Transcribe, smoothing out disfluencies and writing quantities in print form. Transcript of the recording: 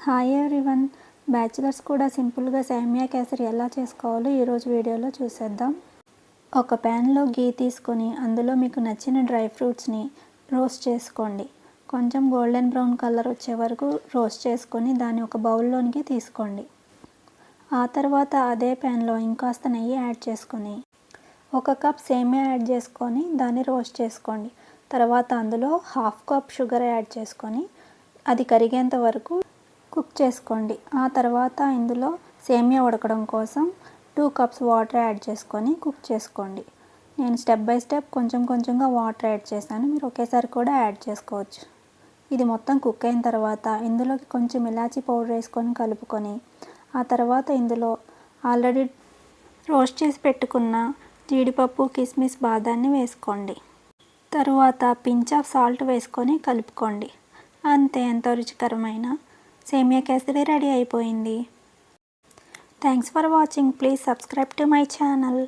Hi everyone. Bachelors కూడా సింపుల్గా సేమియా కేసరి ఎలా చేసుకోవాలో ఈరోజు వీడియోలో చూసేద్దాం. ఒక ప్యాన్లో గీ తీసుకొని అందులో మీకు నచ్చిన డ్రై ఫ్రూట్స్ని రోస్ట్ చేసుకోండి. కొంచెం గోల్డెన్ బ్రౌన్ కలర్ వచ్చే వరకు రోస్ట్ చేసుకొని దాన్ని ఒక బౌల్లోనికి తీసుకోండి. ఆ తర్వాత అదే ప్యాన్లో ఇంకాస్త నెయ్యి యాడ్ చేసుకొని 1 కప్ సేమియా యాడ్ చేసుకొని దాన్ని రోస్ట్ చేసుకోండి. తర్వాత అందులో 1/2 కప్ షుగర్ యాడ్ చేసుకొని అది కరిగేంత వరకు కుక్ చేసుకోండి. ఆ తర్వాత ఇందులో సేమియా ఉడకడం కోసం 2 కప్స్ వాటర్ యాడ్ చేసుకొని కుక్ చేసుకోండి. నేను స్టెప్ బై స్టెప్ కొంచెంగా వాటర్ యాడ్ చేశాను. మీరు ఒకేసారి కూడా యాడ్ చేసుకోవచ్చు. ఇది మొత్తం కుక్ అయిన తర్వాత ఇందులోకి కొంచెం ఇలాచీ పౌడర్ వేసుకొని కలుపుకొని ఆ తర్వాత ఇందులో ఆల్రెడీ రోస్ట్ చేసి పెట్టుకున్న జీడిపప్పు, కిస్మిస్, బాదాన్ని వేసుకోండి. తరువాత పించ్ ఆఫ్ సాల్ట్ వేసుకొని కలుపుకోండి. అంతే, ఎంతో రుచికరమైన సేమియా కేసరి రెడీ అయిపోయింది. Thanks for watching. Please subscribe to my channel.